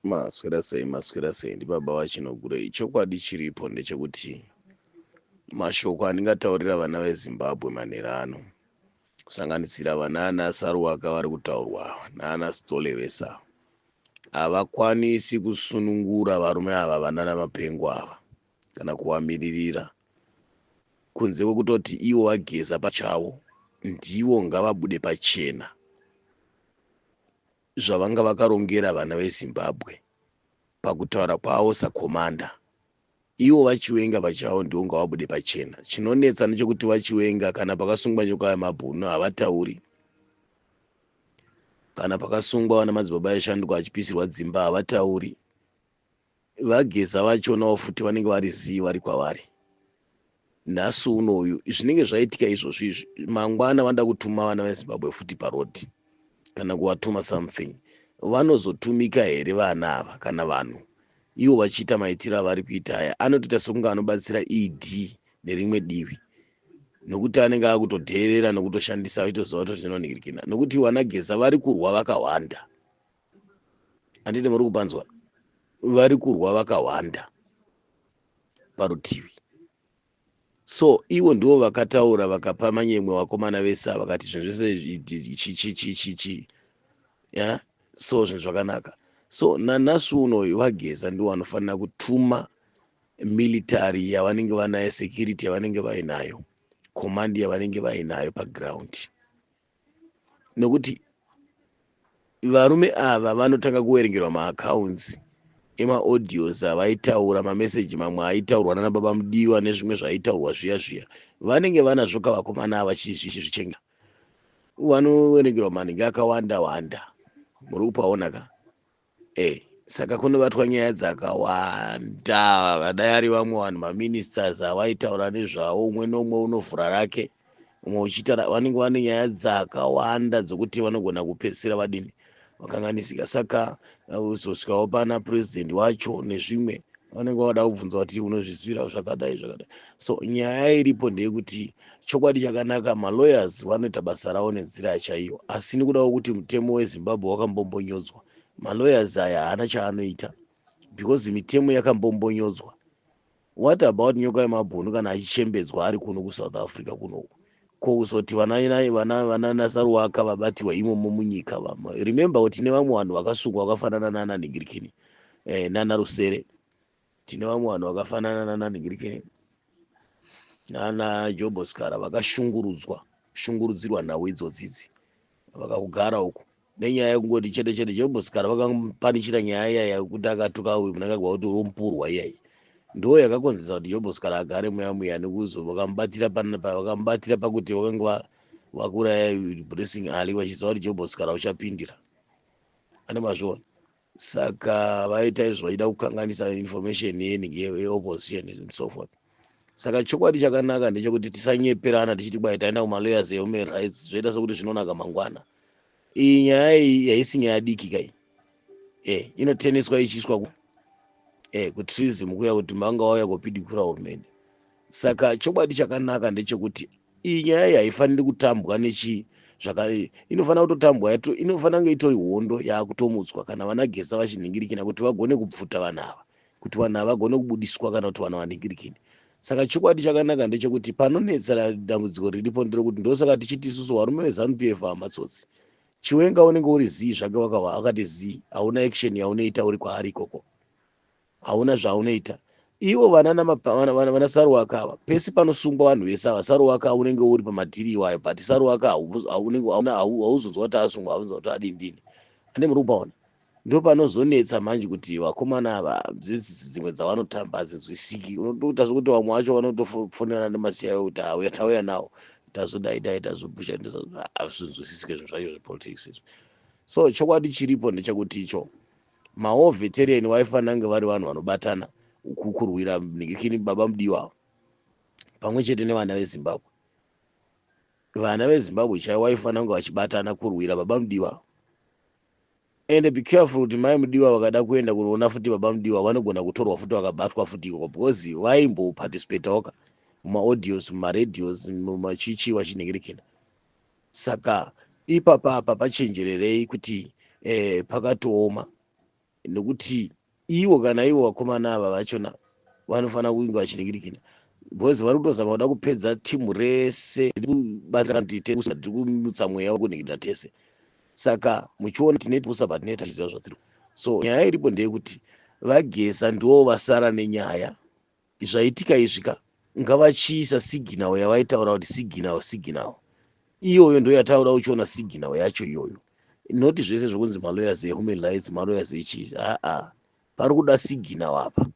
Maswera sei ndi baba wachinogurei. Chokwadi chiripo ndechekuti mashoko andingataurira vana veZimbabwe manhero ano, kusanganisira vana ana Saruwaka vari kutaurwa naana Stolewesa, havakwanisi kusunungura varume ava vanana Mapengo ava kana kuvamiririra, kunze kwekutoti ivo vageza pachavo ndivo ngavabude pachena zvavanga vakarongera vana veZimbabwe pakutaura kwavo sakomanda. Ivo vachiwenga pachavo ndivo ngavabude pachena. Chinonetsa ndechekuti vachiwenga kana pakasungwa nyoka yamabhunu havatauri, kana pakasungwa vana madzibaba eshanduka achipisirwa dzimba havatauri. Vageza vachonawo futi vanenge vari zii vari kwavari. Nhasi unoyu zvinenge zvaitika izvozvo izvi, mangwana vanoda kutuma vana veZimbabwe futi parodhi kana kuvatuma something, vanozotumika here vana ava kana vanhu ivo vachiita maitiro avari kuita aya? Anotoita sekunge anobatsira ED nerimwe divi, nokuti anenge akutodheerera nokutoshandisa achitoziva kuti zvinonhirikina, nokuti vanageza vari kurwa vakawanda. Handiti muri kupanzwa? Vari kurwa vakawanda parutivi. So ivo ndivo vakataura vakapa manyemwe vakomana vese vakati zvinhu zvese chichi ya so zvinhu zvakanaka. So nanhasi unoyu vageza ndivo vanofanira kutuma military yavanenge vanayo, security yavanenge vainayo, command yavanenge vainayo paground, nokuti varume ava vanotanga kuverengerwa maaccounts emaaudios avaitaura, mameseji mamwe aitaurwa nana baba Mudiwa nezvimwe zvaitaurwa zviya vanenge vanazvo kavakomana ava chizvichenga, vanoverengerwa manhingi akawanda wanda. Muri kupaona ka? Saka kunovatwa nyaya dzakawanda. Vadai ari vamwe vanhu maministers avaitaura nezvavo, umwe nomwe unovhura rake, umwe uchiita, vanenge vane nyaya dzakawanda dzokuti vanogona kupedzisira vadini vakanganisika. Saka uzosvikawo pana president wacho nezvimwe vanenge vada kubvunza kuti unozvisivira zvakadai. So nyaya iripo ndeyekuti chokwadi chakanaka, malawyers vanoita basa ravo nenzira chaiyo, asi nekudawo kuti mutemo weZimbabwe wakambombonyodzwa, malawyers aya haana chaanoita because mitemo yakambombonyodzwa. What about nyoka yemabhunu kana achichembedzwa ari kuno kuSouth Africa kunoku? Ko kuzoti vana naSaruwaka vabatirwa imomo munyika vamwe. Remember kuti tine vamwe vanhu vakasungwa vakafanana nana Ningirikini nana Rusere, tine vamwe vanhu vakafanana nana Ningirikini nana Job Oscar vakashungurudzirwa nhau idzodzidzi vakakugara uku nenyaya yekungoti chete Job Oscar vakamupanisira nyaya iyaya yekuti akatuka uyu munangagwa kuti uromupurwa iyayi, ndo yakakonzesa kuti Job Oscar agare muya nekuzo vakamubatira pakuti vakanga vakuraya Blessing Ali vachiziva kuti Job Oscar uchapindira. Ane mazviona. Saka vaita izvo vaida kukanganisa information yeopposition and so forth. Saka chokwadi chakanaka ndechekuti tisanyeperana tichiti kwai taenda kumalawyers ehuman rights zvoita sekuti zvinonaka mangwana. Iyi nyaya iyi haisi nyaya diki kai, inoteneswa ichiswa kutrizim kuya kuti manga wauya kupidikura hurumende. Saka chokwadi chakanaka ndechekuti iyi nyaya iyi haifaniri kutambwa inofanira kutotambwa, inofanira kunge itori hondo yakutomutswa kana vanageza vachinhingirikina kuti vagone kupfuta vanhu ava, kuti vanhu ava vagone kubudiswa kana kuti vanhu vanhingirikini. Saka chokwadi chakanaka ndechekuti panonetsera dambudziko riripo nderekuti ndosaka tichiti isusu varume veZANU-PF hamatsotsi. Chiwenga unenge uri zii zvake wakati zii, hauna action yaunoita uri kwaari ikoko, hauna zvaunoita. Ivo vana Saruwaka ava pesi panosungwa vanhu vese ava, Saruwaka unenge uri pamadhiri iwayo, but Saruwaka hauzonzwa kuti asungwa, hauzonzwa kuti adini. Ande muri kupaona? Ndo panozonetsa manje kuti vakomana ava dzimwe dzavanotamba hadzizwisiki. Unotoita sokuti vamwe vacho vanotofonera nemasiyayo kuti auya tauya nawo tazodai tazopusha, hazvinzwisisike zvinhu zvacho zvepolitics. So chokwadi chiripo ndechekuti icho maoveterian vaifanira kunge vari vanhu vanobatana kurwira Ningirikini baba Mudiwa pamwe chete nevana veZimbabwe. Vana veZimbabwe chaivo vaifanira kunge vachibatana kurwira baba Mudiwa. And be careful kuti mai Mudiwa vakada kuenda kunoona futi baba Mudiwa vanogona kutorwa futi vakabatwa futi ikoko, because vaimboparticipate oka mumaaudios, mumaradios, mumachichi vachinhingirikina. Saka ipapa pachenjererei kuti pakatooma nekuti iwo kana iwo vakomana ava vachona vanofana kunge vachiningirikina because vari kutozama kuda kupedza timu rese tiri kumutsa mweya wekuningirira tese. Saka muchiona tinepusa patinoita zviziva zvatiri. So nyaya iripo ndeyekuti vagesa ndiwo vasara nenyaya zvaitika izvika ngavachiisa signal yavaitaura kuti signal iyoyo ndo yataura uchiona signal yacho iyoyo, noti zvese zvokunzi malawyers ehuman rights malawyers echii pari kuda signal apa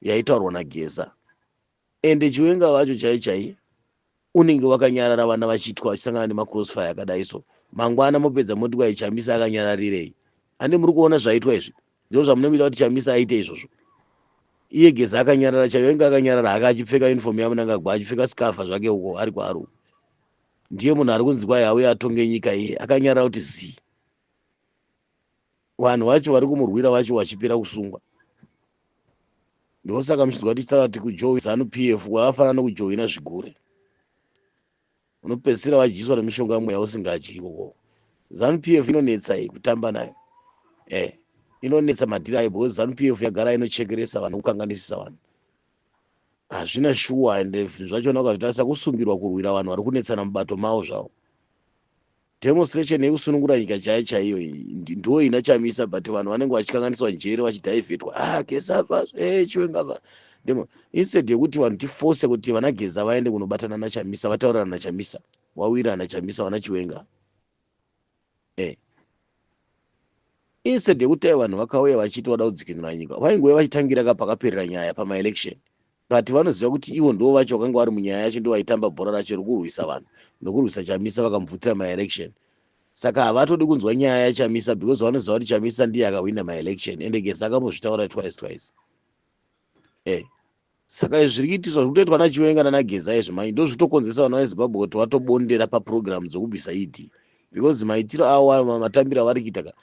yaitaurwa nageza. Ende Chiwenga vacho chai unenge wakanyarara vana vachiitwa vachisangana nemacrossfire akadai so mangwana mopedza moti kwai Chamisa akanyararirei. Ande muri kuona zvaitwa izvi ndizvo zvamunoita kuti Chamisa aite izvozvo. Iye Geza akanyarara, Chiwenga akanyarara, akachipfeka uniform yamunangagwa achipfeka skafa zvake uko ari kwaro. Ndiye munhu ari kunzi kwai auya atonge nyika iye akanyarara kuti zi. Vanhu vacho vari kumurwira vacho vachipera kusungwa. Ndosaka muchinzwa tichitaura kuti kujoin ZANU-PF wavafanana nokujoina zvigure. Unopedzisira wajiswa nemishonga mweya usingadyi ikoko. ZANU-PF inonetsa kutamba nayo. Inonetsa madhira because ZANU-PF yagara inochekeresa vanhu kukanganisisa vanhu. Hazvina shuwa ende zvachona ukazvitarisa kusungirwa kurwira vanhu vari kunetsana mubato mavo zvavo. Demonstration yekusunungura nyika chaiyo ndo ina Chamisa but vanhu vanenge vachikanganiswa njere vachidhaivhetwa Geza bva Chiwenga bva. Instead yekuti vanhu tiforce kuti vana Geza vaende kunobatana naChamisa vataurana naChamisa wawira naChamisa vana Chiwenga. Instead yekuti vanhu vakauya vachiti vada kudzikinura nyika vaingoya vachitangira kapakaperera nyaya pamaelection. But vanoziva kuti ivo ndo vacho vakanga vari munyaya yacho ndo vaitamba bhora racho rokurwisa vanhu nokurwisa Chamisa vakamubvutira maelection. Saka havatodi kunzwa nyaya yaChamisa because vanoziva kuti Chamisa ndiye akawina maelection ende Geza akambozvitaura twice. Saka izvi zviri kuitiswa zviri kutoitwa naChiwenga nanaGeza izvi ndo zvitokonzesa vanhu veZimbabwe kuti vatobondera paprogram dzokubvisa ED because maitiro avo matambiro avari kuita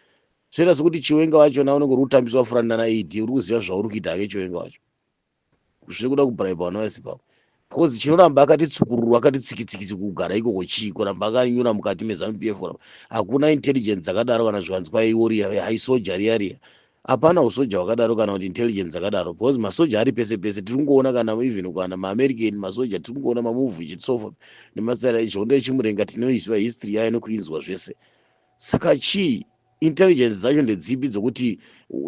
zvoita sekuti Chiwenga wachona unenge uri kutambiswa furanda naED uri kuziva zvauri kuita hake Chiwenga wacho zviri kuda kubraiba vanhu veZimbabwe because chinoramba akati tsukururu akati tsikitsiki kugara ikoko chii kuramba akanyura mukati meZANU-PF hakuna intelligence dzakadaro kana zviwanzi kwaioriya haisoja riya hapana usoja hwakadaro kana kuti intelligence dzakadaro because masoja ari pese pese tiri kungoona kana even kana maAmerican masoja tiri kungoona mamovie chitsofa nemasara izvondo echimurenga tinoiziva history yayo nekuinzwa zvese. Saka chii intelligence dzacho ndedzipi dzokuti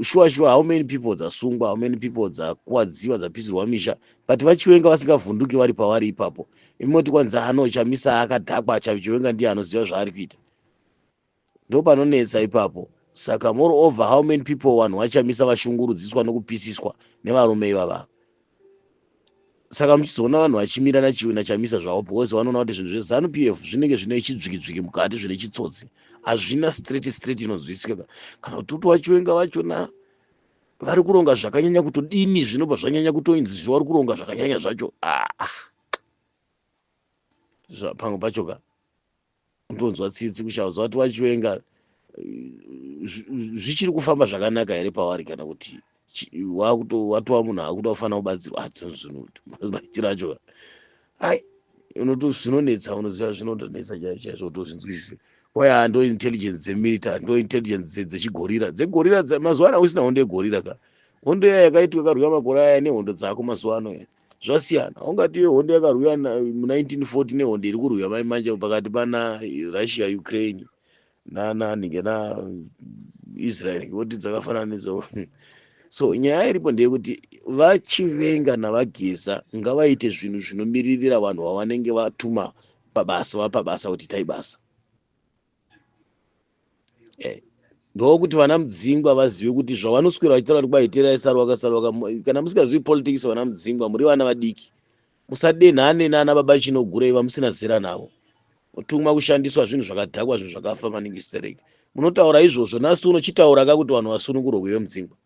sure how many people dzasungwa how many people dzakuwadziwa dzapisirwa misha but vaChiwenga vasingavhunduki vari pavari ipapo imoti kwanza Chamisa akadhakwa Chiwenga ndiye anoziva zvaari kuita ndo panonetsa ipapo. Saka moreover how many people vanhu vaChamisa vashungurudziswa nokupisiswa nevarume ivava. Saka muchizoona vanhu vachimira naChamisa zvavo because vanoona kuti zvinhu zveZANU-PF zvinenge zvine chidzwiki mukati zvine chitsotsi hazvina straight inonzwisika kana kuti vaChiwenga vachona vari kuronga zvakanyanya kutodini zvinobva zvanyanya kutoinzi zvavari kuronga zvakanyanya zvacho pamwe pacho utonzwa tsitsi kushauza kuti vaChiwenga zvichiri kufamba zvakanaka here pavari kana kuti watova munhu akuda kufanira kubatsirwa maitiro acho zvinonetsa unoziva zvinondonetsa chaizvo tozvinzwisise kwai ndo intelligence dzemilitary ndo intelligence dzechigorira mazuva ano usina hondo yegorira hondo iya yakaitwa yakarwiwa makore aya nehondo dzako mazuva ano zvasiyana. Ungati hondo yakarwiwa mu1940 nehondo iri kurwiwa maimanje pakati pana Russia Ukraine naninge naIsrael ngekuti dzakafanana nedzo. So nyaya iripo ndeyekuti vaChiwenga navaGeza ngavaite zvinhu zvinomiririra vanhu vavanenge vatuma pabasa kuti itai basa. Ndokuti vana Mudzingwa vazive kuti zvavanoswera vachitaura kuti kwaiterai sarwaka kana musingazivi politics vana Mudzingwa muri vana vadiki musadenhane nana baba chinogurei vamusina zera navo utumwa kushandiswa zvinhu zvakadhakwa zvinhu zvakafa maningi stereki munotaura izvozvo nasi unochitaura kuti vanhu vasunungurwe kuve Mudzingwa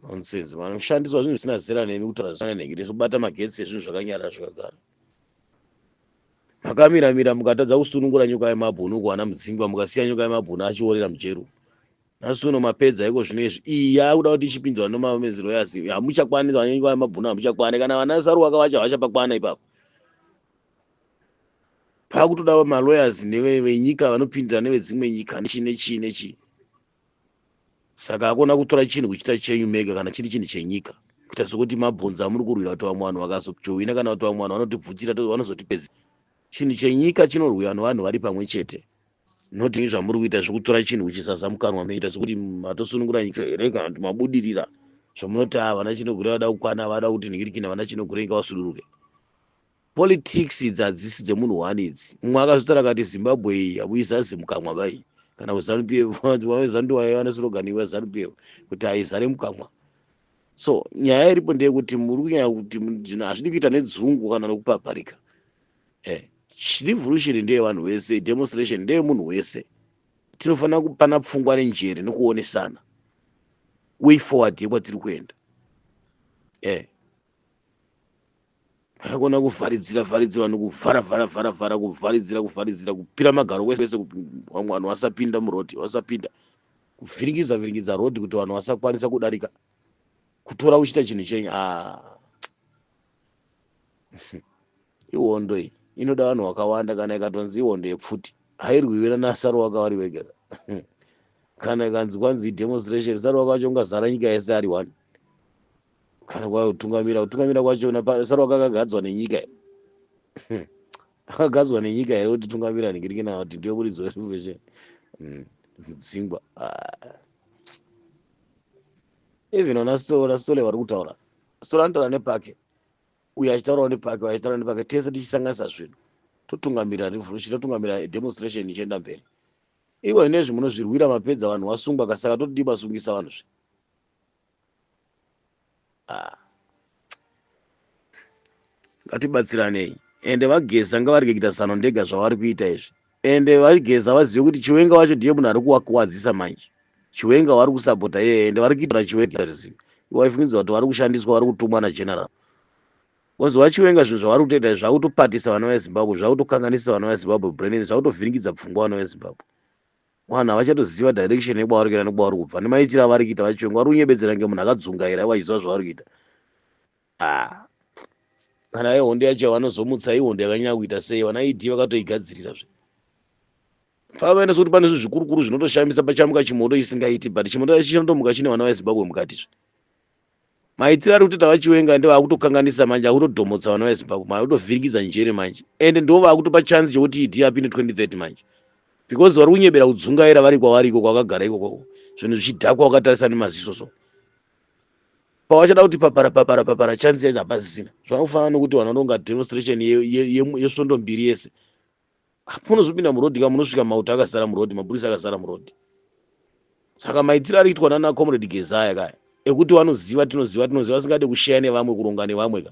nonsense vanoshandiswa zvinhu zvisina zera nemi kutaura zvakanengere sobata magetsi ezvinhu zvakanyarara zvakagara makamira mukatadza kusunungura nyoka yemabhunu kuwana Mudzingwa mukasiya nyoka yemabhunu achiorera mujeru nasi uno mapedza iko zvino izvi iyi yakuda kuti ichipinzwa nomamezero yazi hamuchakwanisa nyoka yemabhunu hamuchakwane kana vana Sarwaka vacho havachapakwana ipapo pakutoda malawyers nevenyika vanopindira nevedzimwe nyika nechii. saka akona kutora chinhu kuchita chenyu mega kana chiri chinhu chenyika kuita sokuti mabhonzo amuri kurwira kuti vamwe vanhu vakazojoina kana kuti vamwe vanhu vanotibvutira vanozotipedza. Chinhu chenyika chinorwiwa nevanhu vari pamwe chete, noti zvamuri kuita zvekutora chinhu kuchisaza mukanwa meita sokuti matosunungura nyika here kana kuti mabudirira zvamunoti havana chinogura vada kukwana vada kuti nhingirikina vana chinogura inga vasuduruke. Politics idzi hadzisi dzemunhu wani idzi. Mumwe akazotaura akati Zimbabwe iyi hamuizazi mukamwa vai kana kuZANU-PF vavezandu vaiva slogani weZANU-PF kuti haizare mukamwa. So nyaya iripo ndeyekuti muri kunyanya kuti zvinhu hazvidi kuita nedzungu kana nokupaparika. Revolution ndeyevanhu vese, demonstration ndeyemunhu wese. Tinofanira kupana pfungwa nenjere nokuonesana way forward yekwatiri kuenda. Hakuna kuvharidzira nokuvhara kuvharidzira kupira magaro kwese vamwe vanhu vasapinda murodhi vasapinda kuvhiringidza rodhi kuti vanhu vasakwanisa kudarika kutora uchita chinhu chenyu. Ihondo iyi inoda vanhu vakawanda. Kana ikatonzi ihondo yepfuti hairwiwi naSaruwaka vari vega kana ikanzi kwanzi demonstration Saruwaka wacho ungazara nyika yese ari one. Kana kutungamira kwacho Saruwaka akagadzwa nenyika akagadzwa nenyika here kuti tungamira nhingirikina kuti ndiyo muridzo werevolution dzingwa. Even ona Stole vari kutaura Stole anotaura nepake uyo achitaurawo nepake achitaura nepake tese tichisanganisa zvinhu totungamira revolution totungamira demonstration ichienda mberi. Ivo inezvi munozvirwira mapedza vanhu vasungwa kasaka totodi basungisa vanhu zve. Ngatibatsiranei ende vageza ngavarege kuita zano ndega zvavari kuita izvi. Ende vageza vazive kuti Chiwenga wacho ndiye munhu ari kuwadzisa manje. Chiwenga vari kusapota iye ende vari kuita Chiwenga rizivi. Waifungidzwa kuti vari kushandiswa vari kutumwa nageneral. Wozova Chiwenga zvinhu zvavari kutoita zvakutopatisa vana veZimbabwe zvakutokanganisa vana veZimbabwe brain zvakutovhiringidza pfungwa vana veZimbabwe. Vanhu havachatoziva direction yekwavari kuenda nekwavari kubva nemaitiro avari kuita vaChiwenga vari kunyebedzera ngemunhu akadzungaira vachiziva zvavari kuita. Kana ihondo yacho vanozomutsa ihondo yakanyanya kuita sei vanaiti vakatoigadzirira zve. Pavaenda sokuti pane zvinhu zvikurukuru zvinotoshambisa pachamuka chimoto isingaiti but chimoto chacho chinotomuka chine vana veZimbabwe mukati zve. Maitiro ari kutoita vaChiwenga ndiwo akutokanganisa manje akutodhomotsa vana veZimbabwe akutovhiringidza njere manje ende ndiwo vakutopa chance chokuti idi apinde 2030 manje because vari kunyebera kudzungaira vari kwavariko kwakagara ikoko zvinhu zvichidhakwa wakatarisa nemaziso so pavachada kuti papara chance yacho hapasisina. Zvanofanana nokuti vanhu vanonga demonstration yesvondo mbiri yese munozopinda murodhi ka munosvika mauto akazara murodhi mapurisa akazara murodhi. Saka maitiro ari kuitwa nana comrade Gezaya kaya ekuti vanoziva tinoziva vasingade kushaya nevamwe kuronga nevamwe ka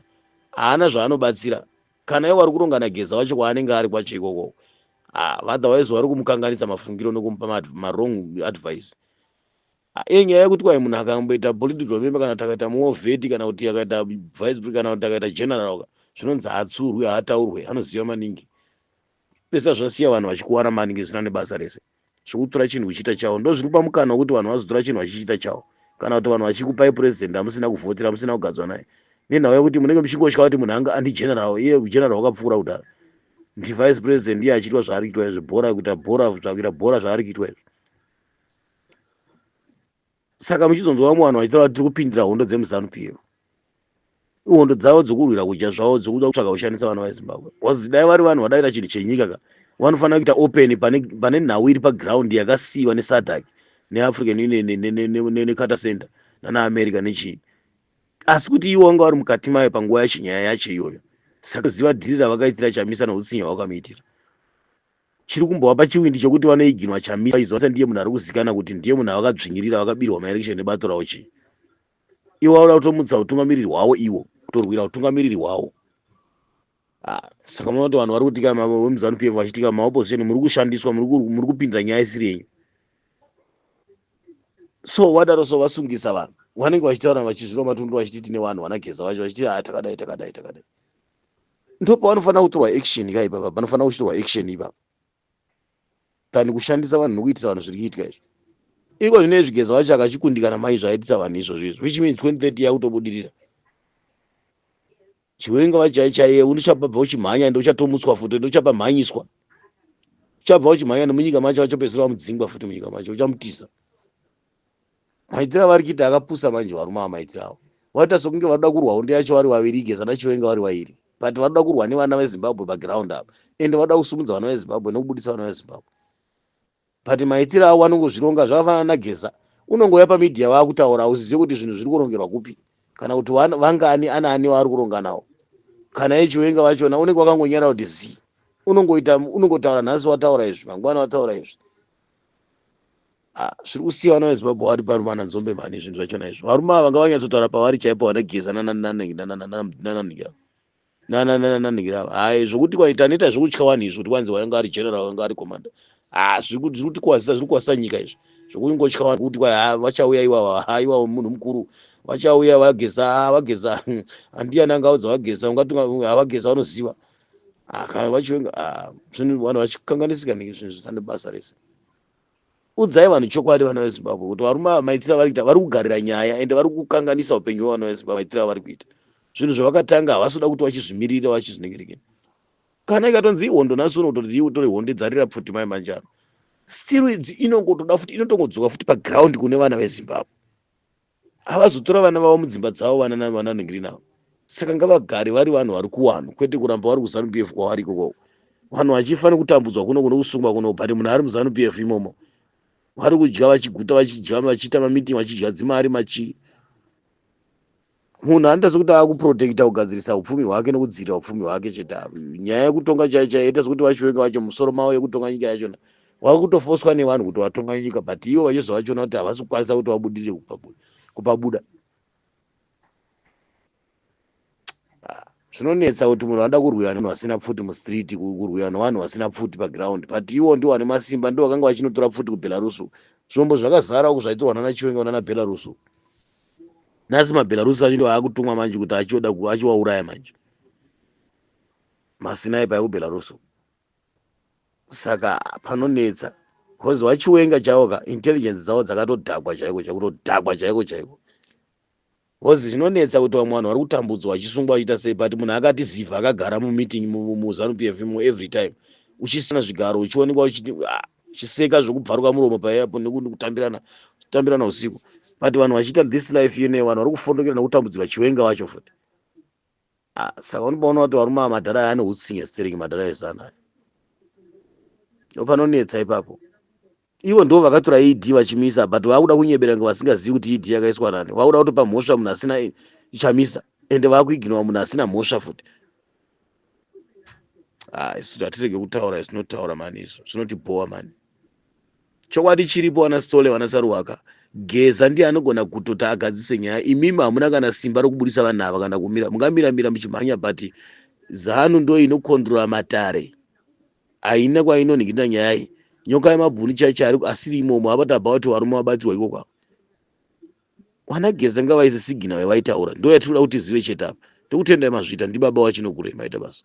haana zvaanobatsira. Kana ivo vari kuronga naGeza wacho kwaanenge ari kwacho ikoko otherwise vari kumukanganisa mafungiro nokumupa marong advice. Inyaya yekuti kwai munhu akamboita political member kana kuti akaita muovheti kana kuti akaita vice president kana kuti akaita general zvinonzi hatsurwi hataurwe anoziva maningi. Pesa zvasiya vanhu vachikuwara maningi zvisina nebasa rese. Zvekutora chinhu kuchiita chawo ndo zviri pamukana wekuti vanhu vazotora chinhu vachichiita chawo. Kana kuti vanhu vachikupai president hamusina kuvhotera hamusina kugadzwa naye nenhau yekuti munenge muchingotya kuti munhu anga andi general iye general wakapfuura kudaro ndi vice president iye achiitwa zvaari kuitwa izvi bhora kuita bhora zvaari kuitwa izvi. Saka muchizonzwa vamwe vanhu vachitaura kuti tiri kupindira hondo dzemuZANU-PF. Ihondo dzavo dzokurwira kudya zvavo dzokuda kutsvaga kushandisa vana veZimbabwe. Wazidai vari vanhu vadaita chinhu chenyika ka vanofanira kuita open pane nhau iri paground yakasiyiwa neSADC neAfrican Union neCarter Center nanaAmerica nechii. Asi kuti ivo vanga vari mukati mayo panguva yacho nyaya yacho iyoyo. Saka ziva dhiri ravakaitira chamisa noutsinya hwakamuitira. Chiri kumbovapa chiwindi chokuti vanoiginwa chamisa izonse ndiye munhu ari kuzikana kuti ndiye munhu akadzvinyirira vakabirwa maelection nebato rawo chii. Ivo vauda kutomutsa utungamiriri hwavo ivo kutorwira utungamiriri hwavo. Saka munoona kuti vanhu vari kutika vemuZANU-PF vachitika maopposition muri kushandiswa muri kupindira nyaya isiri yenyu. So vadaro so vasungisa vanhu vanenge vachitaura vachizviro matundu vachiti tine vanhu vanageza vacho vachiti takadai. Ndo pavanofanira kutorwa action ka ipapa panofanira kuchitorwa action ipapa tani kushandisa vanhu nokuitisa vanhu zviri kuitika izvi. Iko zvine zvigeza vacho akachikundikana mai zvaitisa vanhu izvozvo which means 2030 yakutobudirira. Chiwenga vachaichaiye unochabva uchimhanya ndo uchatomutswa futi ndo uchapamhanyiswa. Uchabva uchimhanya nemunyika macho achopedzisira mudzingwa futi munyika macho uchamutisa. maitiro avari kuita akapusa manje varume amaitiro avo. Vaita sokunge varuda kurwa hondo yacho vari vaviri, Geza naChiwenga vari vairi, but varuda kurwa nevana veZimbabwe paground apa, ende varuda kusumudza vana veZimbabwe nokubudisa vana veZimbabwe. But maitiro avo vanongozvironga zvakafanana naGeza, unongoya pamidhiya vaakutaura usizive kuti zvinhu zviri kurongerwa kupi, kana kuti vangani anaani waari kuronga nawo. Kana yeChiwenga vachona unenge wakangonyara kuti zi, unongotaura nhasi wataura izvi, mangwana wataura izvi. Zviri kusiya vana veZimbabwe vari parumana nzombe mani zvinhu zvachona izvo. Varume ava vanga vanyatsotaura pavari chaipo vana Geza nananhingira ava. Hai, zvokuti kwaita neta zvokutya vanhu izvo kuti kwanzi wanga ari general wanga ari commander. Zviri kutikuwadzisa, zviri kuwadzisa nyika izvi. Zvokungotya vanhu kuti vachauya ivava munhu mukuru. Vachauya vageza handiyani angaudza vageza, ungatunga havageza vanoziva. Kana vaChiwenga zvinhu vanhu vachikanganisika nezvinhu zvisina basa rese. Udzai vanhu chokwadi vana veZimbabwe kuti varume ava maitiro avari kuita vari kugarira nyaya ende vari kukanganisa upenyu hwevana veZimbabwe maitiro avari kuita. Zvinhu zvavakatanga havasi kuda kuti vachizvimirira vachizvinengirikeni. Kana ikatonzi ihondo nhasi unototi iutore hondo dzarira pfuti mai manjano, still inongotoda futi inotongodzoka futi paground kune vana veZimbabwe. Havazotora vana vavo mudzimba dzavo vananengiri navo. Saka ngavagare vari vanhu vari kuwanhu, kwete kuramba vari kuZANU-PF kwavari ikoko. Vanhu vachifanira kutambudzwa kuno kusungwa kuno, but munhu ari muZANU-PF imomo vari kudya vachiguta vachidya vachiita mamiting vachidya dzimari machi. Munhu anoita sekuti akuprotecta kugadzirisa upfumi hwake nokudzivirira upfumi hwake chete. Nyaya yekutonga chaiyo ita sekuti vaChiwenga vacho musoro mavo yekutonga nyika yachona vari kutofoswa nevanhu kuti vatonga nyika, but ivo vachizovachona kuti havasi kukwanisa kuti vabudirire kupabuda. Zvinonetsa kuti munhu anoda kurwira nevanhu vasina pfuti mustreet, kurwira nevanhu vasina pfuti paground, but ivo ndivo vane masimba, ndivo vakanga vachinotora pfuti kuBelarus. Zvombo zvakazara uku zvaitirwa nanaChiwenga nanaBelarus. Nhasi maBelarus acho ndiwo aakutumwa manje kuti achivauraya manje masinaipha ekuBelarus. Saka panonetsa because vaChiwenga chavoka intelligence dzavo dzakatodhakwa chaiko chakutodhakwa chaiko chaiko. Because zvinonetsa kuti vamwe vanhu vari kutambudzwa vachisungwa vachiita sei, but munhu akati zivha akagara mumeeting muZANU-PF every time uchisina zvigaro uchionekwa uchiseka zvokubvaruka muromo paapo nekutambirana usiku. But vanhu vachiita this life yeneyo vanhu vari kufondokera nekutambudzirwa Chiwenga vacho futi. Saka unobaona kuti varume ava madhara aya anohutsinye stering madhara ezana aya. Ndopanonetsa ipapo. Ivo ndo vakatora ED vachimisa, but vakuda kunyebera ngo vasingazivi kuti ED yakaiswa nani. Vakuda kutopa mhosva munhu asina ichamisa ende vakuiginwa munhu asina mhosva futi. Isu hatirege kutaura isinotaura mani izvo. Zvinotibhowa mani. Chokwadi chiripo vana Stole vana Saruwaka. Geza ndiye anogona kutoti agadzise nyaya. Imimi hamuna kana simba rokubudisa vanhu ava kana kumira. Mungamira muchimhanya, but ZANU ndo inokondrola matare. Haina kwainonhingirira nyaya iyi. Nyoka yemabhuni chaicho asiri imomo abata about varume vabatirwa ikoko. Vana Geza ngavaise sigina yavaitaura. Ndo yatinoda kuti zive chete apa. Ndokutendai mazvita ndibaba wachinokurei maita basa.